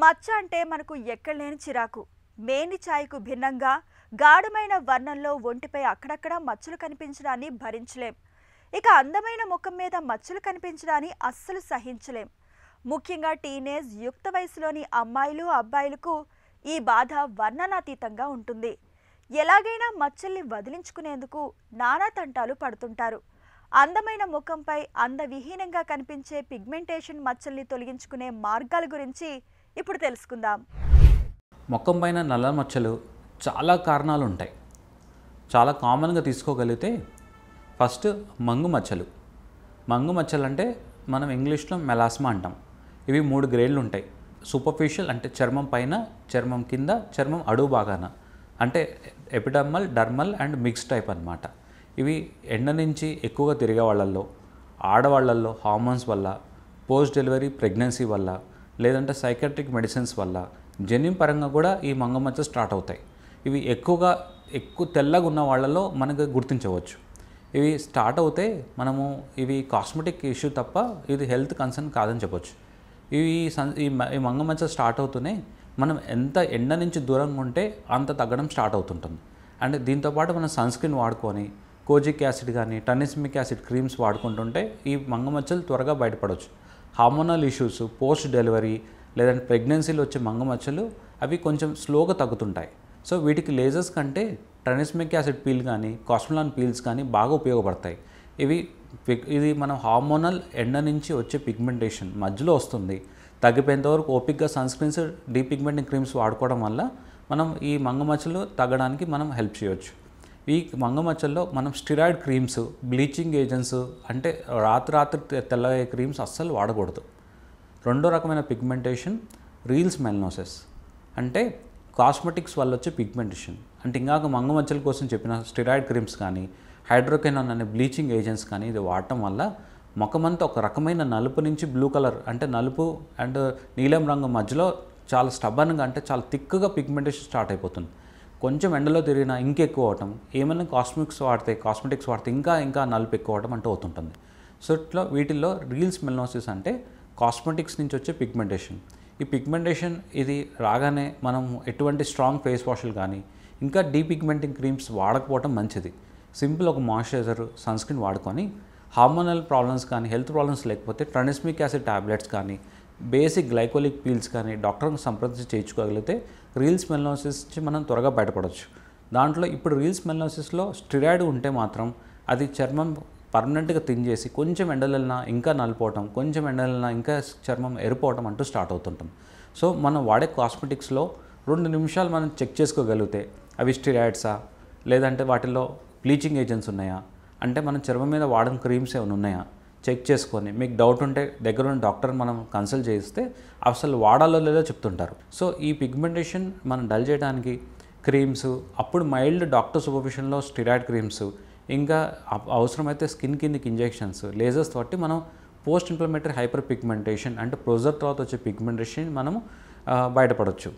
మచ్చ అంటే మనకు ఎక్కడలేని చిరాకు. మేని ఛాయకు భిన్నంగా గాఢమైన వర్ణంలో ఒంటిపై అక్కడక్కడ మచ్చలు కనిపించడాన్ని భరించలేం. ఇక అందమైన ముఖం మీద మచ్చలు కనిపించడాన్ని అస్సలు సహించలేం. ముఖ్యంగా టీనేజ్ యుక్త వయసులోని అమ్మాయిలు అబ్బాయిలకు ఈ బాధ వర్ణనాతీతంగా ఉంటుంది. ఎలాగైనా మచ్చల్ని వదిలించుకునేందుకు నానా తంటాలు పడుతుంటారు. అందమైన ముఖంపై అందవిహీనంగా కనిపించే పిగ్మెంటేషన్ మచ్చల్ని తొలగించుకునే మార్గాల గురించి ఇప్పుడు తెలుసుకుందాం. ముఖం పైన నల్ల మచ్చలు చాలా కారణాలు ఉంటాయి. చాలా కామన్గా తీసుకోగలిగితే ఫస్ట్ మంగు మచ్చలు. మంగు మచ్చలు అంటే మనం ఇంగ్లీష్లో మెలాస్మా అంటాం. ఇవి 3 గ్రేడ్లు ఉంటాయి. సూపర్ఫిషియల్ అంటే చర్మం పైన, చర్మం కింద, చర్మం అడుగు భాగాన, అంటే ఎపిడర్మల్, డర్మల్ అండ్ మిక్స్ టైప్ అన్నమాట. ఇవి ఎండ నుంచి ఎక్కువగా తిరిగే వాళ్ళల్లో, ఆడవాళ్ళల్లో హార్మోన్స్ వల్ల, పోస్ట్ డెలివరీ ప్రెగ్నెన్సీ వల్ల, లేదంటే సైకాట్రిక్ మెడిసిన్స్ వల్ల, జన్యు పరంగా కూడా ఈ మంగమచ్చ స్టార్ట్ అవుతాయి. ఇవి ఎక్కువ తెల్లగా ఉన్న వాళ్ళలో మనకు గుర్తించవచ్చు. ఇవి స్టార్ట్ అవుతే మనము ఇవి కాస్మెటిక్ ఇష్యూ తప్ప ఇది హెల్త్ కన్సర్న్ కాదని చెప్పొచ్చు. ఈ మంగమచ్చ స్టార్ట్ అవుతూనే మనం ఎంత ఎండ నుంచి దూరంగా ఉంటే అంత తగ్గడం స్టార్ట్ అవుతుంటుంది. అండ్ దీంతోపాటు మనం సన్ స్క్రీన్ వాడుకొని కోజిక్ యాసిడ్ కానీ టర్నిస్మిక్ యాసిడ్ క్రీమ్స్ వాడుకుంటుంటే ఈ మంగమచ్చలు త్వరగా బయటపడవచ్చు. హార్మోనల్ ఇష్యూస్, పోస్ట్ డెలివరీ లేదంటే ప్రెగ్నెన్సీలో వచ్చే మంగమచ్చలు అవి కొంచెం స్లోగా తగ్గుతుంటాయి. సో వీటికి లేజర్స్ కంటే టర్నిస్మిక్ యాసిడ్ పీల్ కానీ కాస్మెలాన్ పీల్స్ కానీ బాగా ఉపయోగపడతాయి. ఇది మనం హార్మోనల్ ఎండ నుంచి వచ్చే పిగ్మెంటేషన్ మధ్యలో వస్తుంది. తగ్గిపోయేంత వరకు ఓపిక్గా సన్ స్క్రీన్స్, డీపిగ్మెంటింగ్ క్రీమ్స్ వాడుకోవడం వల్ల మనం ఈ మంగమచ్చలు తగ్గడానికి మనం హెల్ప్ చేయవచ్చు. ఈ మంగమచ్చల్లో మనం స్టిరాయిడ్ క్రీమ్స్, బ్లీచింగ్ ఏజెంట్స్ అంటే రాత్రి తెల్లగే క్రీమ్స్ అస్సలు వాడకూడదు. రెండో రకమైన పిగ్మెంటేషన్ రీల్స్ మెలనోసిస్, అంటే కాస్మెటిక్స్ వల్ల వచ్చే పిగ్మెంటేషన్. అంటే ఇంకాక మంగమచ్చల కోసం చెప్పిన స్టిరాయిడ్ క్రీమ్స్ కానీ హైడ్రోకెనాన్ అనే బ్లీచింగ్ ఏజెంట్స్ కానీ ఇది వాడటం వల్ల ముఖమంతా ఒక రకమైన నలుపు నుంచి బ్లూ కలర్, అంటే నలుపు అండ్ నీలం రంగు మధ్యలో చాలా స్టబ్బన్గా, అంటే చాలా థిక్గా పిగ్మెంటేషన్ స్టార్ట్ అయిపోతుంది. కొంచెం ఎండలో తిరిగినా ఇంకెక్కువ అవటం, ఏమైనా కాస్మెటిక్స్ వాడితే ఇంకా నలుపు ఎక్కువ అవటం అంటూ అవుతుంటుంది. సో ఇట్లా వీటిల్లో రీల్స్ మెలనోసిస్ అంటే కాస్మెటిక్స్ నుంచి వచ్చే పిగ్మెంటేషన్. ఈ పిగ్మెంటేషన్ ఇది రాగానే మనం ఎటువంటి స్ట్రాంగ్ ఫేస్ వాష్లు కానీ ఇంకా డీపిగ్మెంటింగ్ క్రీమ్స్ వాడకపోవటం మంచిది. సింపుల్ ఒక మాయిశ్చరైజర్, సన్ స్క్రీన్ వాడుకొని హార్మోనల్ ప్రాబ్లమ్స్ కానీ హెల్త్ ప్రాబ్లమ్స్ లేకపోతే ట్రానిస్మిక్ యాసిడ్ టాబ్లెట్స్ కానీ బేసిక్ గ్లైకోలిక్ పీల్స్ కానీ డాక్టర్ని సంప్రదించి చేయించుకోగలిగితే రీల్స్ మెలనోసిస్ నుంచి మనం త్వరగా బయటపడవచ్చు. దాంట్లో ఇప్పుడు రీల్స్ మెలనోసిస్లో స్టిరాయిడ్ ఉంటే మాత్రం అది చర్మం పర్మనెంట్గా తింజేసి కొంచెం ఎండలన్నా ఇంకా నలిపోవటం, కొంచెం ఎండలన్నా ఇంకా చర్మం ఎరిపోవటం అంటూ స్టార్ట్ అవుతుంటుంది. సో మనం వాడే కాస్మెటిక్స్లో 2 నిమిషాలు మనం చెక్ చేసుకోగలిగితే అవి స్టిరాయిడ్సా లేదంటే వాటిల్లో బ్లీచింగ్ ఏజెంట్స్ ఉన్నాయా, అంటే మనం చర్మం మీద వాడిన క్రీమ్స్ ఏమైనా ఉన్నాయా చెక్ చేసుకొని మీకు డౌట్ ఉంటే దగ్గర ఉన్న డాక్టర్ మనం కన్సల్ట్ చేస్తే అసలు వాడాలో లేదో చెప్తుంటారు. సో ఈ పిగ్మెంటేషన్ మనం డల్ చేయడానికి క్రీమ్స్, అప్పుడు మైల్డ్ డాక్టర్ సూపర్విజన్లో స్టిరాయిడ్ క్రీమ్స్, ఇంకా అవసరమైతే స్కిన్ కిందకి ఇంజెక్షన్స్, లేజర్స్ బట్టి మనం పోస్ట్ ఇన్ఫ్లమేటరీ హైపర్ పిగ్మెంటేషన్ అంటే ప్రొజర్ తర్వాత వచ్చే పిగ్మెంటేషన్ మనము బయటపడవచ్చు.